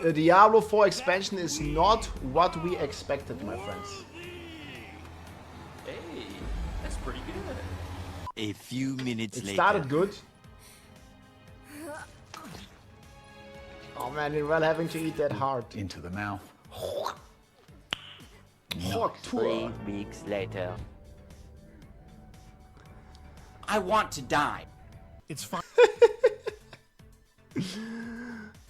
The Diablo 4 expansion is not what we expected, my friends. Hey, that's pretty good. A few minutes later. It started good. Oh man, you're well having to eat that heart. Into the mouth. Hot 3 weeks later. I want to die. It's fine.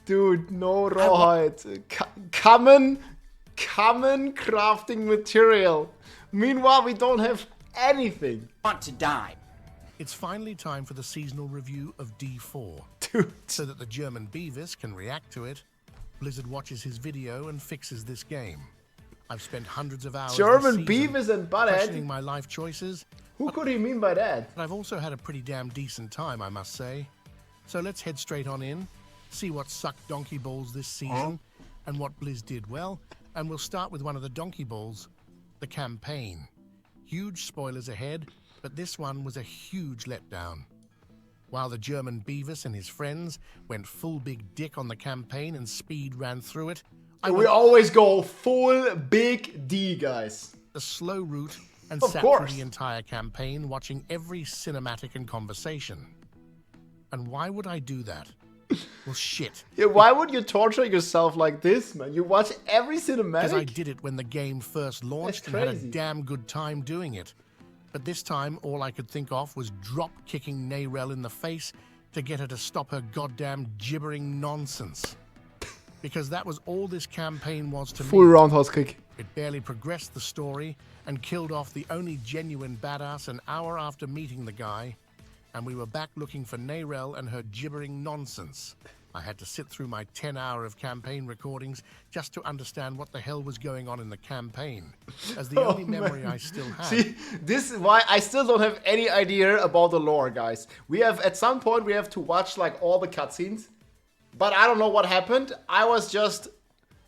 Dude, no rawhide. Common crafting material. Meanwhile, we don't have anything. Want to die. It's finally time for the seasonal review of D4. Dude. So that the German Beavis can react to it, Blizzard watches his video and fixes this game. I've spent hundreds of hours German this season Beavis and questioning Butthead? my life choices. Who could he mean by that? But I've also had a pretty damn decent time, I must say. So let's head straight on in, see what sucked donkey balls this season, and what Blizz did well, and we'll start with one of the donkey balls, the campaign. Huge spoilers ahead, but this one was a huge letdown. While the German Beavis and his friends went full big dick on the campaign and speed ran through it, We always go full big D, guys. the slow route and Of sat course. through the entire campaign watching every cinematic and conversation. And why would I do that? Well, shit. Yeah, why would you torture yourself like this, man? You watch every Because I cinematic? did it when the game first launched That's and had a crazy. damn good time doing it. But this time, all I could think of was drop-kicking Nayrel in the face to get her to stop her goddamn gibbering nonsense. Because that was all this campaign was to Full me. roundhouse kick. It barely progressed the story and killed off the only genuine badass an hour after meeting the guy, and we were back looking for Nayrel and her gibbering nonsense. I had to sit through my 10-hour of campaign recordings just to understand what the hell was going on in the campaign, as the only memory I still had. See, this is why I still don't have any idea about the lore, guys. We have, at some point, we have to watch like all the cutscenes, but I don't know what happened. I was just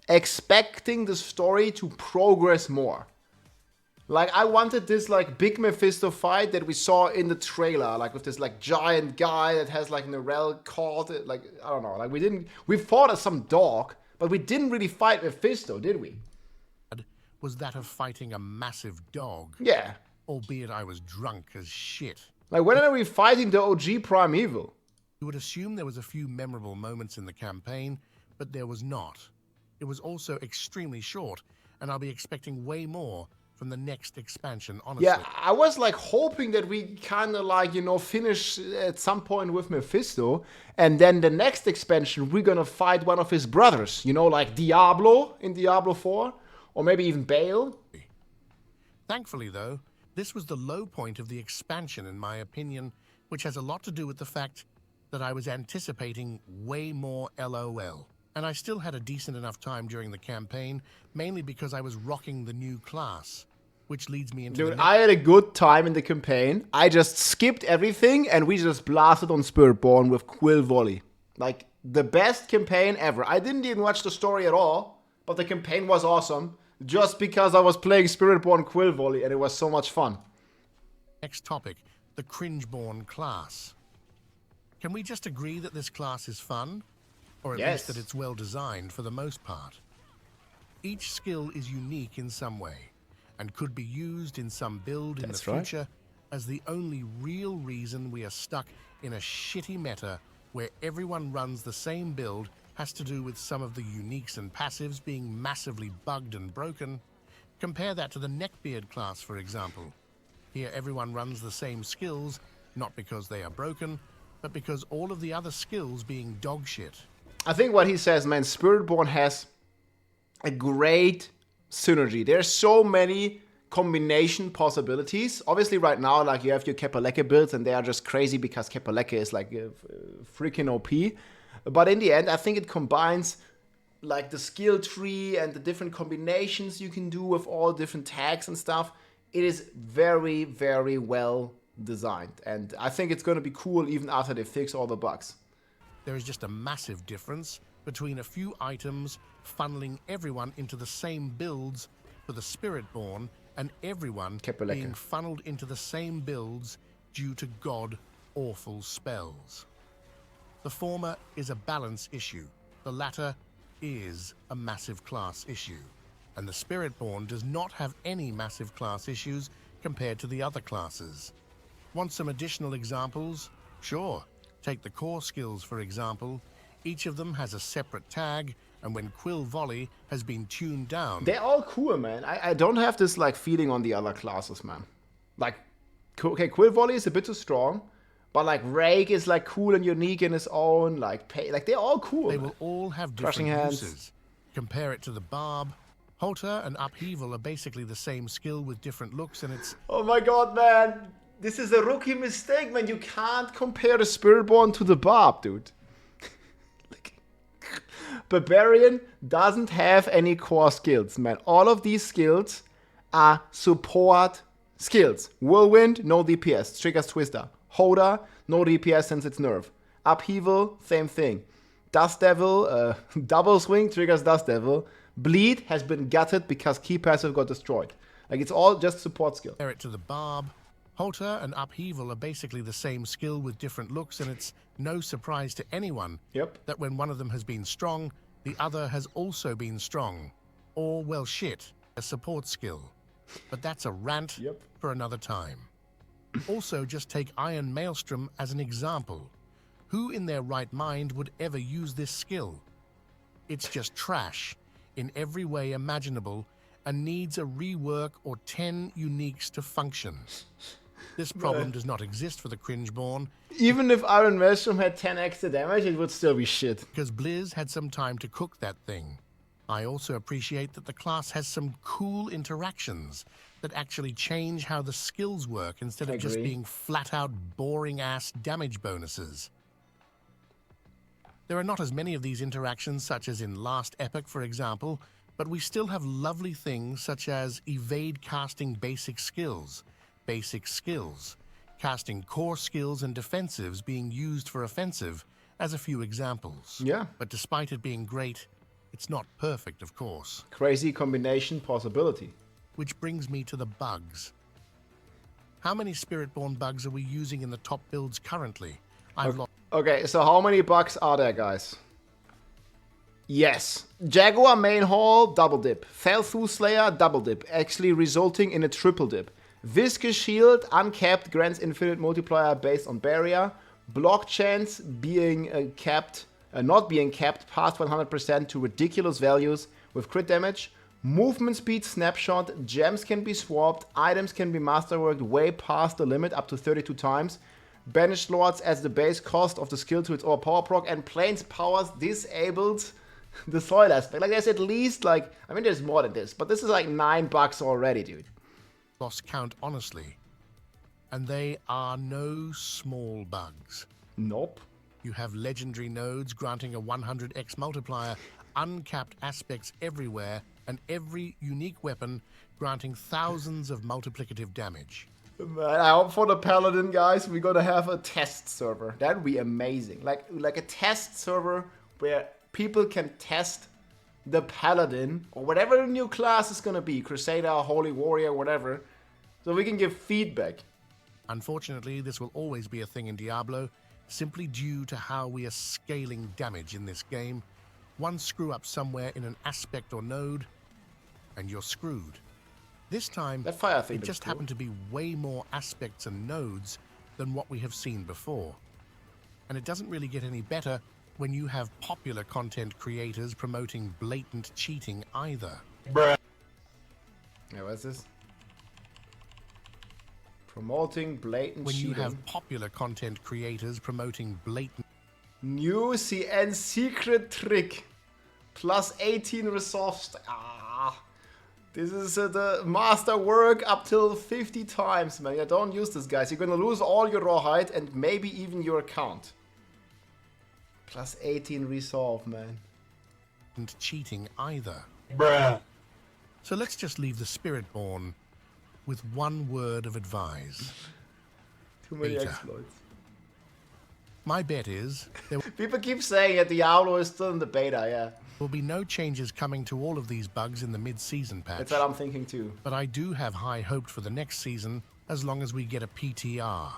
expecting the story to progress more. Like, I wanted this, like, big Mephisto fight that we saw in the trailer, like, with this, like, giant guy that has, like, Narelle caught it, like, I don't know, like, we fought as some dog, but we didn't really fight Mephisto, did we? Was that of fighting a massive dog, Yeah. albeit I was drunk as shit. Like, when are we fighting the OG Primeval? You would assume there was a few memorable moments in the campaign, but there was not. It was also extremely short, and I'll be expecting way more from the next expansion, honestly. Yeah, I was like hoping that we kind of like, you know, finish at some point with Mephisto, and then the next expansion we're gonna fight one of his brothers, you know, like Diablo in Diablo 4, or maybe even Bale. Thankfully, though, this was the low point of the expansion, in my opinion, which has a lot to do with the fact that I was anticipating way more LOL. And I still had a decent enough time during the campaign, mainly because I was rocking the new class, which leads me into Dude, the I had a good time in the campaign. I just skipped everything and we just blasted on Spiritborn with Quill Volley. Like, the best campaign ever. I didn't even watch the story at all, but the campaign was awesome just because I was playing Spiritborn Quill Volley and it was so much fun. next topic, the Cringeborn class. Can we just agree that this class is fun? Or at Yes. least that it's well designed for the most part? Each skill is unique in some way, and could be used in some build in That's the right. future as the only real reason we are stuck in a shitty meta where everyone runs the same build has to do with some of the uniques and passives being massively bugged and broken. Compare that to the Neckbeard class, for example. Here everyone runs the same skills, not because they are broken, but because all of the other skills being dog shit. I think what he says, man, Spiritborn has a great synergy. There's so many combination possibilities. Obviously, right now, like, you have your Kepaleke builds, and they are just crazy because Kepaleke is like freaking OP. But in the end, I think it combines like the skill tree and the different combinations you can do with all different tags and stuff. It is very, very well designed, and I think it's going to be cool even after they fix all the bugs. There is just a massive difference between a few items funneling everyone into the same builds for the Spiritborn and everyone Kepaleke. being funneled into the same builds due to god-awful spells. The former is a balance issue, the latter is a massive class issue, and the Spiritborn does not have any massive class issues compared to the other classes. Want some additional examples? Sure. Take the core skills, for example. Each of them has a separate tag, and when Quill Volley has been tuned down... They're all cool, man. I don't have this, like, feeling on the other classes, man. Like, okay, Quill Volley is a bit too strong, but, like, Rake is, like, cool and unique in his own, like, they're all cool. They will all have different Hands. uses. Compare it to the Barb. Halter and Upheaval are basically the same skill with different looks, and it's... Oh my god, man. This is a rookie mistake, man. You can't compare the Spiritborn to the Barb, dude. Barbarian doesn't have any core skills, man. All of these skills are support skills. Whirlwind, no DPS, triggers Twister. Hoda, no DPS since it's nerf. Upheaval, same thing. Dust Devil, double swing, triggers Dust Devil. Bleed has been gutted because key passive got destroyed. Like, it's all just support skill. Compare it to the Barb. Halter and Upheaval are basically the same skill with different looks, and it's no surprise to anyone that when one of them has been strong, the other has also been strong. Or, well, shit, a support skill. But that's a rant for another time. Also, just take Iron Maelstrom as an example. Who in their right mind would ever use this skill? It's just trash in every way imaginable and needs a rework or 10 uniques to function. This problem does not exist for the Cringeborn. Even if Iron Maelstrom had 10 extra damage, it would still be shit. Because Blizz had some time to cook that thing. I also appreciate that the class has some cool interactions that actually change how the skills work instead of just being flat-out boring-ass damage bonuses. There are not as many of these interactions such as in Last Epoch, for example, but we still have lovely things such as evade casting basic skills, casting core skills and defensives being used for offensive as a few examples. Yeah. But despite it being great, it's not perfect, of course. Crazy combination possibility. Which brings me to the bugs. How many Spiritborn bugs are we using in the top builds currently? Okay, so how many bugs are there, guys? Yes. Jaguar main hall, double dip. Felthu Slayer, double dip, actually resulting in a triple dip. Viscous Shield, uncapped, grants infinite multiplier based on barrier. Block chance being not being capped past 100% to ridiculous values with crit damage. Movement speed snapshot, gems can be swapped, items can be masterworked way past the limit up to 32 times. Banished Lords as the base cost of the skill to its overpower proc, and Plains powers disabled the soil aspect. Like, there's at least, like, I mean, there's more than this, but this is like 9 bucks already, dude. Lost count, honestly. And they are no small bugs. Nope. You have legendary nodes granting a 100x multiplier, uncapped aspects everywhere, and every unique weapon granting thousands of multiplicative damage. Man, I hope for the Paladin, guys, we're gonna have a test server. That would be amazing. Like a test server where people can test the Paladin, or whatever the new class is gonna be, Crusader, Holy Warrior, whatever, so we can give feedback. Unfortunately, this will always be a thing in Diablo, simply due to how we are scaling damage in this game. One screw up somewhere in an aspect or node, and you're screwed. This time, That fire thing it just happened to be way more aspects and nodes than what we have seen before. And it doesn't really get any better when you have popular content creators promoting blatant cheating either. Bruh. Yeah, what's this? Promoting blatant when cheating. You have popular content creators promoting blatant... New CN secret trick. Plus 18 resolve. This is the master work up till 50 times, man. Yeah, don't use this, guys. You're gonna lose all your rawhide and maybe even your account. Plus 18 resolve, man. And cheating either. Bruh. So let's just leave the Spiritborn with one word of advice. Too many Beta. exploits. My bet is there People keep saying that Diablo is still in the beta, yeah. will be no changes coming to all of these bugs in the mid-season patch. That's what I'm thinking too. But I do have high hopes for the next season as long as we get a PTR.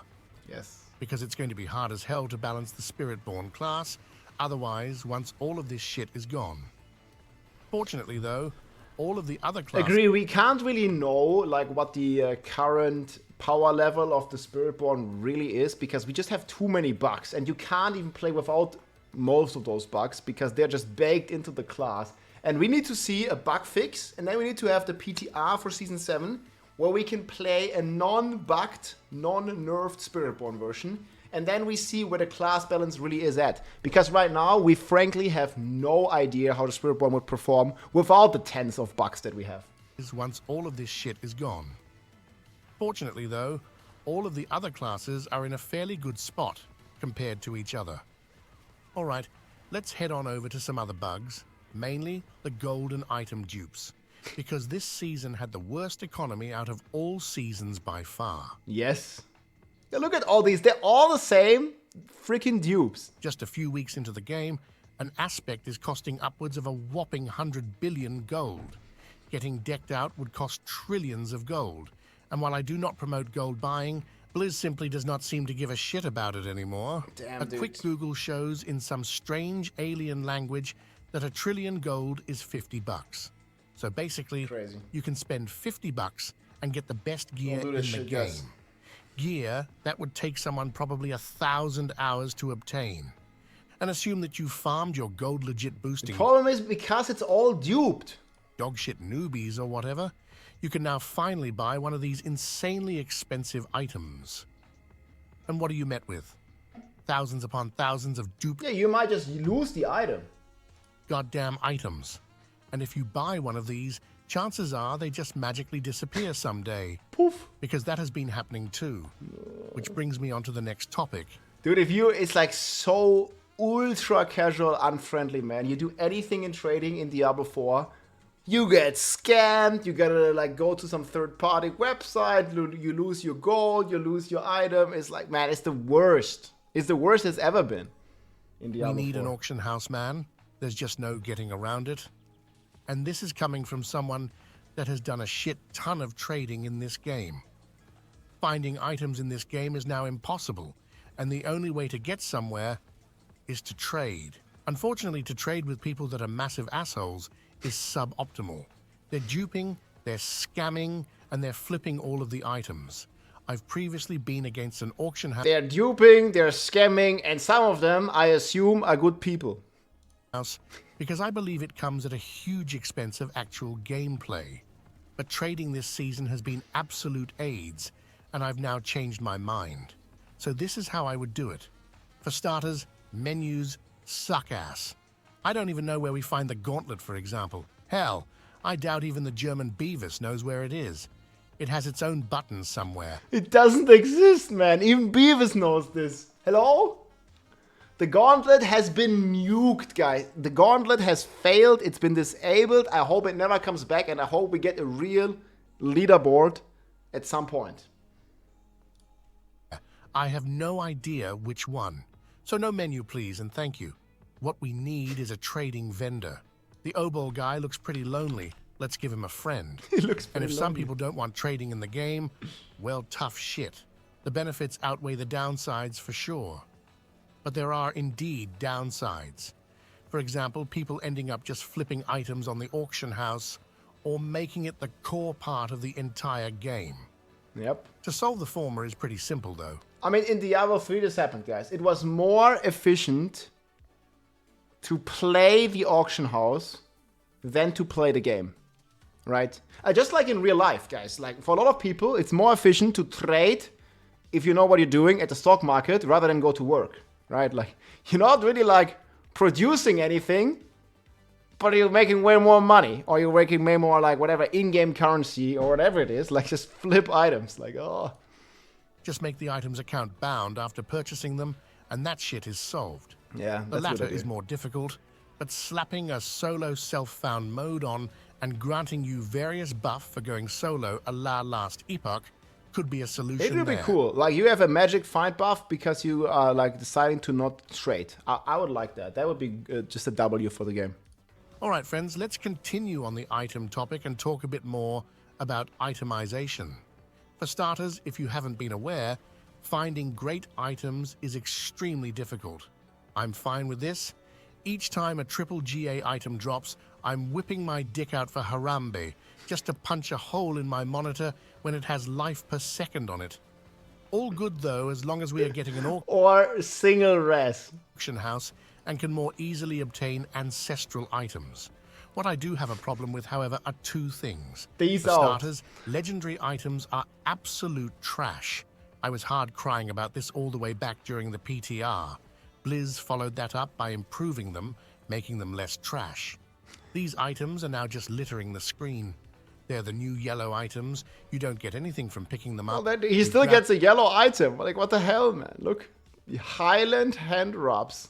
Yes. Because it's going to be hard as hell to balance the Spiritborn class. Otherwise, once all of this shit is gone, Fortunately, though, all of the other classes... Agree, we can't really know like what the current power level of the Spiritborn really is, because we just have too many bugs, and you can't even play without most of those bugs because they're just baked into the class. And we need to see a bug fix, and then we need to have the PTR for Season 7, where we can play a non-bugged, non-nerfed Spiritborn version, and then we see where the class balance really is at. Because right now, we frankly have no idea how the Spiritborn would perform without the tens of bugs that we have. Once all of this shit is gone. Fortunately, though, all of the other classes are in a fairly good spot compared to each other. All right, let's head on over to some other bugs, mainly the golden item dupes, because this season had the worst economy out of all seasons by far. Yes. Yeah, look at all these. They're all the same freaking dupes. Just a few weeks into the game, an aspect is costing upwards of a whopping 100 billion gold. Getting decked out would cost trillions of gold. And while I do not promote gold buying, Blizz simply does not seem to give a shit about it anymore. Damn, a dude. quick Google shows in some strange alien language that 1 trillion gold is 50 bucks. So basically, Crazy. you can spend 50 bucks and get the best gear Don't do in this the shit, game. guys. Gear that would take someone probably 1,000 hours to obtain. And assume that you farmed your gold legit boosting Problem is because it's all duped. dogshit newbies or whatever, you can now finally buy one of these insanely expensive items. And what are you met with? Thousands upon thousands of duped Yeah, you might just lose the item. goddamn items. And if you buy one of these, chances are they just magically disappear someday. Poof. Because that has been happening too. Which brings me on to the next topic. Dude, it's like so ultra casual, unfriendly, man. You do anything in trading in Diablo 4, you get scammed, you gotta like go to some third-party website, you lose your gold, you lose your item. It's like, man, it's the worst. It's the worst it's ever been in Diablo 4. We need an auction house, man. There's just no getting around it. And this is coming from someone that has done a shit ton of trading in this game. Finding items in this game is now impossible, and the only way to get somewhere is to trade. Unfortunately, to trade with people that are massive assholes is suboptimal. They're duping, they're scamming, and they're flipping all of the items. I've previously been against an auction They're duping, they're scamming, and some of them, I assume, are good people. house because I believe it comes at a huge expense of actual gameplay. But trading this season has been absolute AIDS, and I've now changed my mind. So this is how I would do it. For starters, menus suck ass. I don't even know where we find the gauntlet, for example. Hell, I doubt even the German Beavis knows where it is. It has its own button somewhere. It doesn't exist, man. Even Beavis knows this. Hello? The gauntlet has been nuked, guys. The gauntlet has failed. It's been disabled. I hope it never comes back, and I hope we get a real leaderboard at some point. I have no idea which one. So no menu, please, and thank you. What we need is a trading vendor. The Obol guy looks pretty lonely. Let's give him a friend. He looks And pretty if some lonely. people don't want trading in the game, well, tough shit. The benefits outweigh the downsides for sure. But there are indeed downsides. For example, people ending up just flipping items on the auction house or making it the core part of the entire game. Yep. To solve the former is pretty simple, though. I mean, in Diablo 3 this happened, guys. It was more efficient to play the auction house than to play the game, right? Just like in real life, guys. Like, for a lot of people, it's more efficient to trade if you know what you're doing at the stock market rather than go to work, right? Like, you're not really, like, producing anything, but you're making way more money, or you're making way more, like, whatever, in-game currency, or whatever it is. Like, just flip items. Like, oh... Just make the items account bound after purchasing them, and that shit is solved. Yeah, The that's a latter good idea. is more difficult, but slapping a solo self-found mode on and granting you various buff for going solo a la Last Epoch could be a solution. It would be there. cool. Like, you have a magic find buff because you are, like, deciding to not trade. I would like that. That would be just a W for the game. All right, friends, let's continue on the item topic and talk a bit more about itemization. For starters, if you haven't been aware, finding great items is extremely difficult. I'm fine with this. Each time a triple GA item drops, I'm whipping my dick out for Harambe just to punch a hole in my monitor when it has life per second on it. All good though, as long as we are getting an Or single res. auction house and can more easily obtain ancestral items. What I do have a problem with, however, are two things. These For out. starters, legendary items are absolute trash. I was hard crying about this all the way back during the PTR. Blizz followed that up by improving them, making them less trash. These items are now just littering the screen. They're the new yellow items. You don't get anything from picking them up. Well, then he You still grab gets a yellow item. Like, what the hell, man? Look. The Highland hand rubs.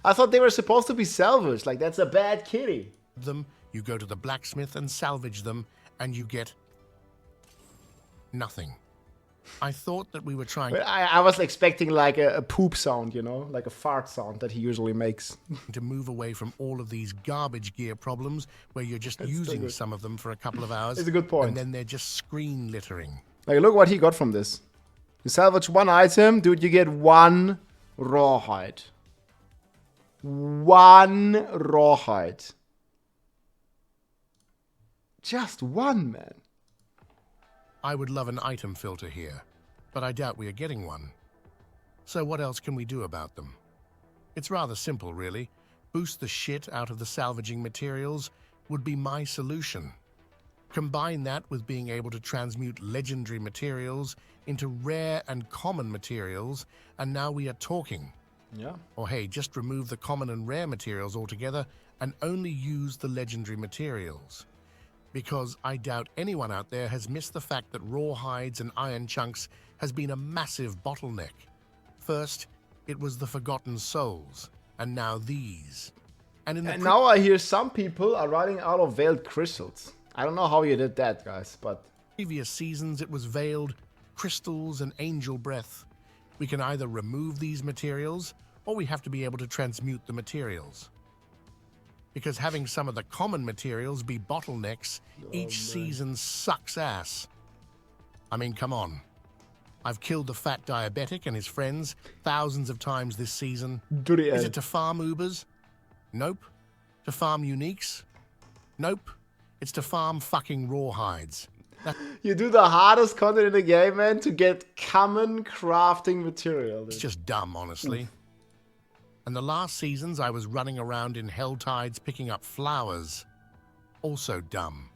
I thought they were supposed to be salvaged. Like, that's a bad kitty. them, you go to the blacksmith and salvage them, and you get nothing. I thought that we were trying But I was expecting like a poop sound, you know? Like a fart sound that he usually makes. to move away from all of these garbage gear problems where you're just using good. some of them for a couple of hours. It's a good point. And then they're just screen littering. Like, look what he got from this. You salvage one item, dude, you get one rawhide. One rawhide. Just one, man. I would love an item filter here, but I doubt we are getting one. So what else can we do about them? It's rather simple, really. Boost the shit out of the salvaging materials would be my solution. Combine that with being able to transmute legendary materials into rare and common materials, and now we are talking. Yeah. Or hey, just remove the common and rare materials altogether and only use the legendary materials. Because I doubt anyone out there has missed the fact that raw hides and iron chunks has been a massive bottleneck. First, it was the Forgotten Souls, and now these. And in the And now I hear some people are running out of veiled crystals. I don't know how you did that, guys, but previous seasons it was veiled, crystals, and angel breath. We can either remove these materials, or we have to be able to transmute the materials. Because having some of the common materials be bottlenecks each season sucks ass. I mean, come on. I've killed the fat diabetic and his friends thousands of times this season. to the Is end. it to farm Ubers? Nope. To farm uniques? Nope. It's to farm fucking rawhides. You do the hardest content in the game, man, to get common crafting material. It's just dumb, honestly. And the last seasons I was running around in hell tides picking up flowers. Also dumb.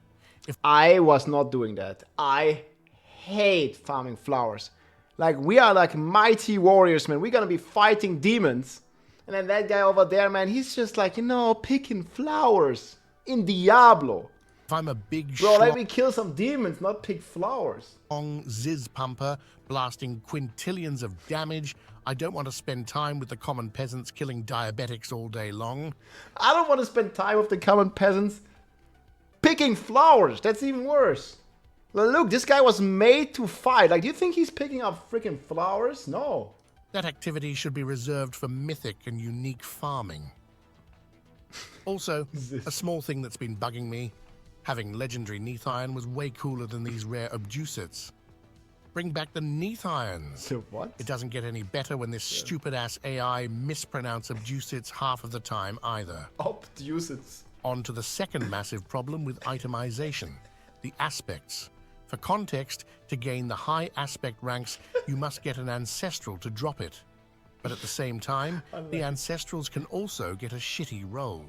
I was not doing that. I hate farming flowers. Like, we are like mighty warriors, man. We're gonna be fighting demons. And then that guy over there, man, he's just like, you know, picking flowers in Diablo. If I'm a big Bro, let me kill some demons, not pick flowers. strong Ziz pumper blasting quintillions of damage, I don't want to spend time with the common peasants killing diabetics all day long. I don't want to spend time with the common peasants picking flowers. That's even worse. Look, this guy was made to fight. Like, do you think he's picking up freaking flowers? No. That activity should be reserved for mythic and unique farming. Also, a small thing that's been bugging me, having legendary Neath Iron was way cooler than these rare obducets. Bring back the Neath Irons. So what? It doesn't get any better when this stupid-ass AI mispronounce obducets half of the time either. Obducets. On to the second massive problem with itemization, the aspects. For context, to gain the high aspect ranks, you must get an ancestral to drop it. But at the same time, the ancestrals can also get a shitty roll.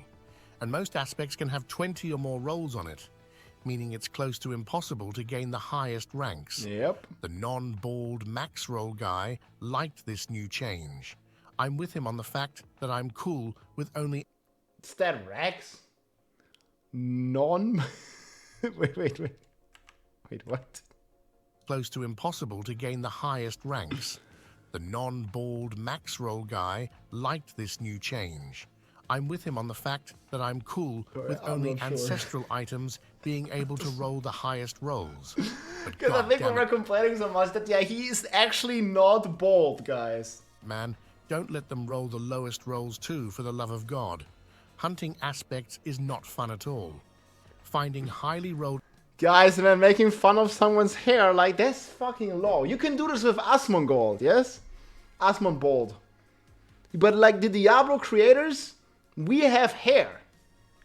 And most aspects can have 20 or more rolls on it, meaning it's close to impossible to gain the highest ranks. Yep. The non-bald max roll guy liked this new change. I'm with him on the fact that I'm cool with only Is that Rex? Wait, what? close to impossible to gain the highest ranks. The non-bald max roll guy liked this new change. I'm with him on the fact that I'm cool with I'm only not sure. ancestral items being able to roll the highest rolls. But Because I think we goddamn were it, complaining so much that, yeah, he is actually not bald, guys. man, don't let them roll the lowest rolls too, for the love of God. Hunting aspects is not fun at all. Finding highly rolled Guys, man, making fun of someone's hair, like, that's fucking low. You can do this with Asmongold, yes? Asmongold. But, like, the Diablo creators, we have hair.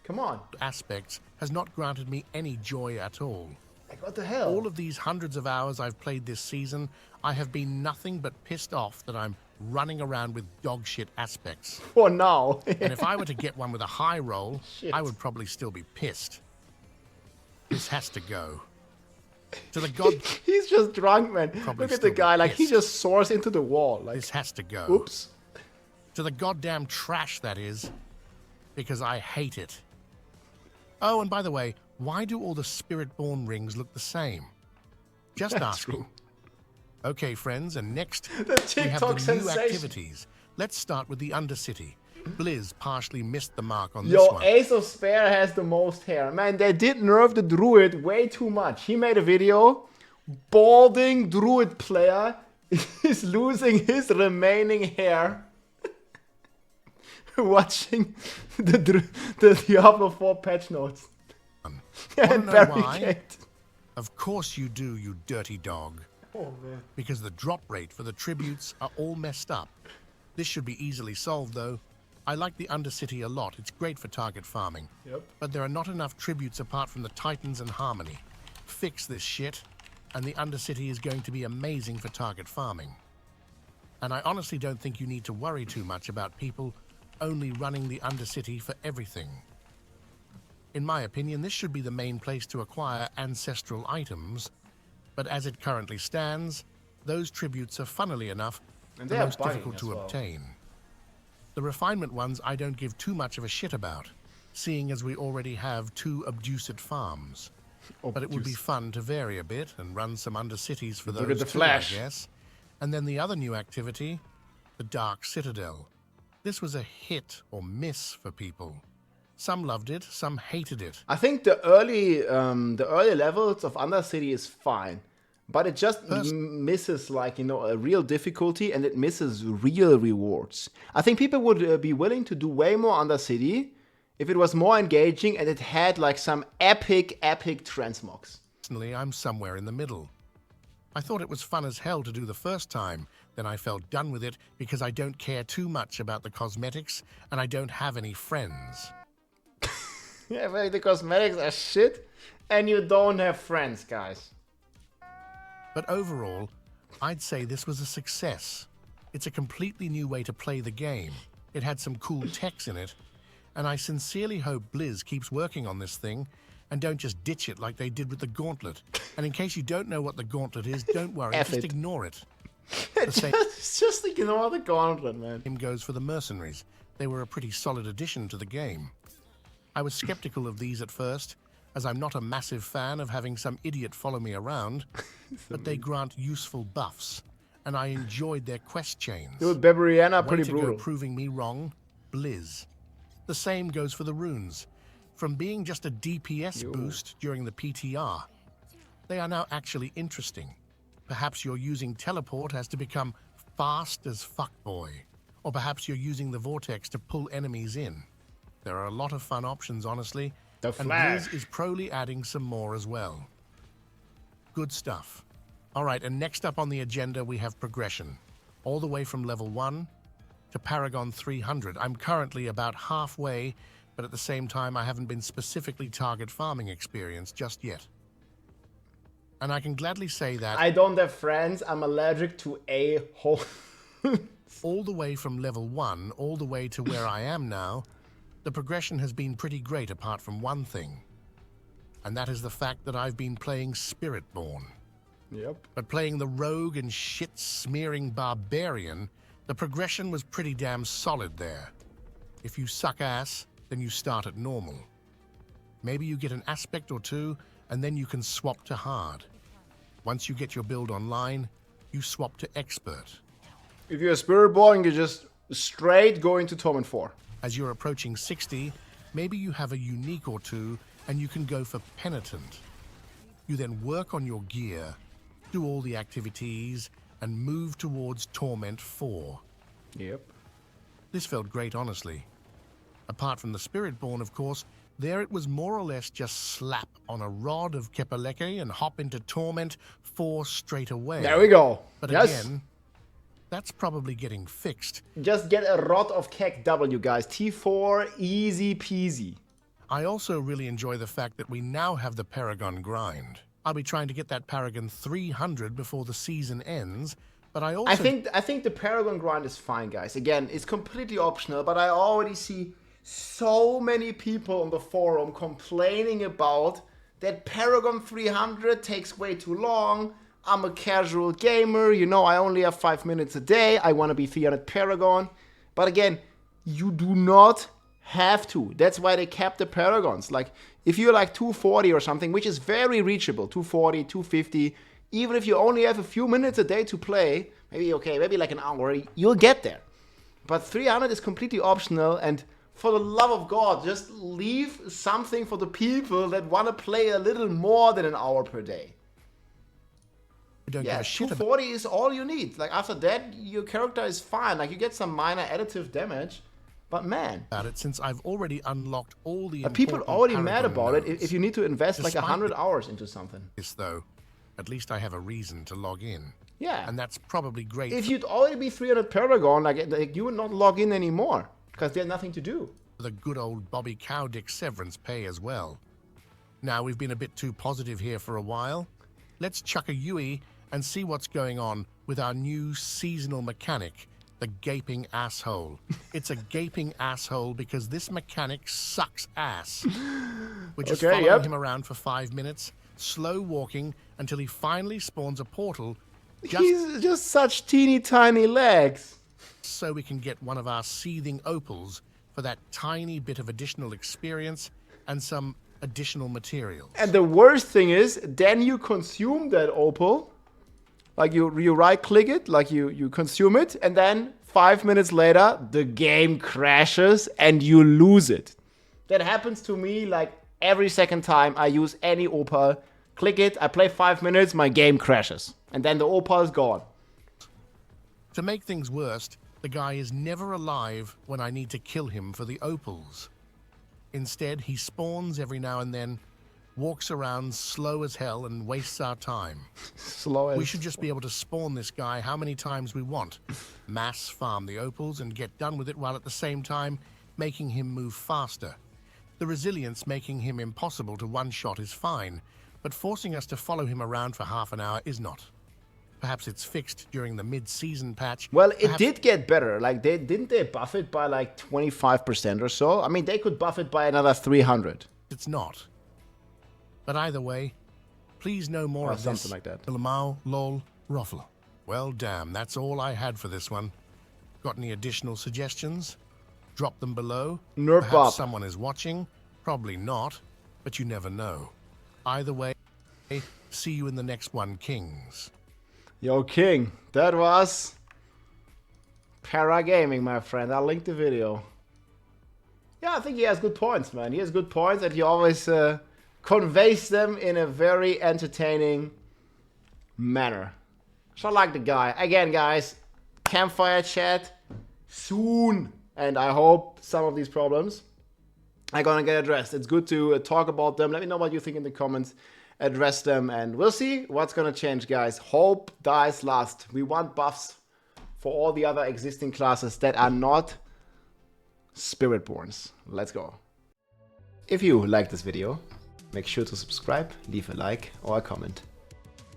Come on. aspects has not granted me any joy at all. Like, what the hell? All of these hundreds of hours I've played this season, I have been nothing but pissed off that I'm running around with dog shit aspects. For now. And if I were to get one with a high roll, Shit. I would probably still be pissed. This has to go. To the god, He's just drunk, man. Probably Look at still the be guy, like he pissed. just soars into the wall. Like, this has to go. oops. To the goddamn trash, that is. Because I hate it. Oh, and by the way, why do all the Spiritborn rings look the same? Just That's asking. true. Okay, friends, and next The we have TikTok the new sensation. activities. Let's start with the Undercity. Blizz partially missed the mark on this Yo, one. Ace of Spare has the most hair. Man, they did nerf the Druid way too much. He made a video. Balding Druid player is losing his remaining hair. Watching the Diablo 4 patch notes. Wanna know why? Barricade. Of course you do, you dirty dog. Oh, man. Because the drop rate for the tributes are all messed up. This should be easily solved, though. I like the Undercity a lot. It's great for target farming. Yep. But there are not enough tributes apart from the Titans and Harmony. Fix this shit, and the Undercity is going to be amazing for target farming. And I honestly don't think you need to worry too much about people only running the Undercity for everything. In my opinion, this should be the main place to acquire ancestral items, but as it currently stands, those tributes are, funnily enough, And the they are most bugging difficult as to well. obtain. The refinement ones I don't give too much of a shit about, seeing as we already have 2 Obduced farms. But it would be fun to vary a bit and run some Undercities for Look those at the too, Flash. I guess. And then the other new activity, the Dark Citadel. This was a hit or miss for people. Some loved it, some hated it. I think the early levels of Undercity is fine, but it just misses, like, you know, a real difficulty, and it misses real rewards. I think people would be willing to do way more Undercity if it was more engaging and it had like some epic transmogs. Personally, I'm somewhere in the middle. I thought it was fun as hell to do the first time, then I felt done with it because I don't care too much about the cosmetics and I don't have any friends. Yeah, well, the cosmetics are shit, and you don't have friends, guys. But overall, I'd say this was a success. It's a completely new way to play the game. It had some cool techs in it, and I sincerely hope Blizz keeps working on this thing and don't just ditch it like they did with the Gauntlet. And in case you don't know what the Gauntlet is, don't worry, F just it. ignore it. The same Just ignore the gauntlet, man. goes for the Mercenaries. They were a pretty solid addition to the game. I was skeptical of these at first, as I'm not a massive fan of having some idiot follow me around, but they grant useful buffs, and I enjoyed their quest chains. Dude, Barbariana, Way pretty to brutal. go proving me wrong, Blizz. The same goes for the runes. From being just a DPS boost during the PTR, they are now actually interesting. Perhaps you're using teleport as to become fast as fuckboy, or perhaps you're using the vortex to pull enemies in. There are a lot of fun options, honestly, The and Flash. Blizz is probably adding some more as well. Good stuff. All right, and next up on the agenda we have progression, all the way from level 1 to Paragon 300. I'm currently about halfway, but at the same time I haven't been specifically target farming experienced just yet. And I can gladly say that I don't have friends. I'm allergic to a-hole. all the way from level 1 all the way to where I am now, the progression has been pretty great apart from one thing. And that is the fact that I've been playing Spiritborn. Yep. But playing the rogue and shit-smearing barbarian, the progression was pretty damn solid there. If you suck ass, then you start at normal. Maybe you get an aspect or two, and then you can swap to hard. Once you get your build online, you swap to expert. If you're a Spiritborn, you just straight go into Torment 4. As you're approaching 60, maybe you have a unique or two, and you can go for penitent. You then work on your gear, do all the activities, and move towards Torment 4. Yep. This felt great, honestly. Apart from the Spiritborn, of course, there it was more or less just slap on a rod of Kepaleke and hop into Torment 4 straight away. There we go. But Yes. again, that's probably getting fixed. Just get a rod of Kek W, guys. T4, easy peasy. I also really enjoy the fact that we now have the Paragon grind. I'll be trying to get that Paragon 300 before the season ends, but I also... I think the Paragon grind is fine, guys. Again, it's completely optional, but I already see so many people on the forum complaining about that Paragon 300 takes way too long. I'm a casual gamer, you know, I only have 5 minutes a day. I want to be 300 Paragon. But again, you do not have to. That's why they kept the Paragons. Like, if you're like 240 or something, which is very reachable, 240, 250, even if you only have a few minutes a day to play, maybe like an hour, you'll get there. But 300 is completely optional, and for the love of God, just leave something for the people that want to play a little more than an hour per day. don't give a shit 240 is all you need. Like, after that, your character is fine. Like, you get some minor additive damage, but man. about it since I've already unlocked all the People already mad Paragon about it nodes. if you need to invest like Despite 100 hours into something. This, though, at least I have a reason to log in. Yeah. And that's probably great. If you'd already be 300 Paragon, like you would not log in anymore because there's nothing to do. for the good old Bobby Cowdick severance pay as well. Now we've been a bit too positive here for a while. Let's chuck a Yui and see what's going on with our new seasonal mechanic, the gaping asshole. It's a gaping asshole because this mechanic sucks ass. We're just following him around for 5 minutes, slow walking until he finally spawns a portal. He's just such teeny tiny legs. So we can get one of our seething opals for that tiny bit of additional experience and some additional materials. And the worst thing is, then you consume that opal. Like you right click it, like you consume it, and then 5 minutes later, the game crashes and you lose it. That happens to me like every second time I use any opal. Click it, I play 5 minutes, my game crashes. And then the opal is gone. To make things worse, the guy is never alive when I need to kill him for the opals. Instead, he spawns every now and then, walks around slow as hell and wastes our time. Slow as... We should just be able to spawn this guy how many times we want, mass farm the opals and get done with it while at the same time making him move faster. The resilience making him impossible to one-shot is fine, but forcing us to follow him around for half an hour is not. Perhaps it's fixed during the mid-season patch. Well, it did get better. Like, didn't they buff it by like 25% or so? I mean, they could buff it by another 300. It's not. But either way, please know more of something this. like that. Lamau, lol, ruffle. Well, damn, that's all I had for this one. Got any additional suggestions? Drop them below. Nerp Perhaps up. someone is watching. Probably not, but you never know. Either way, see you in the next one, Kings. Yo, King, that was Para Gaming, my friend. I'll link the video. Yeah, I think he has good points, man. He has good points, and he always conveys them in a very entertaining manner. So I like the guy. Again, guys, campfire chat soon. And I hope some of these problems are gonna get addressed. It's good to talk about them. Let me know what you think in the comments. Address them, and we'll see what's gonna change, guys. Hope dies last. We want buffs for all the other existing classes that are not Spiritborns. Let's go. If you like this video, make sure to subscribe, leave a like or a comment.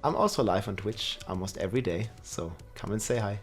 I'm also live on Twitch almost every day, so come and say hi.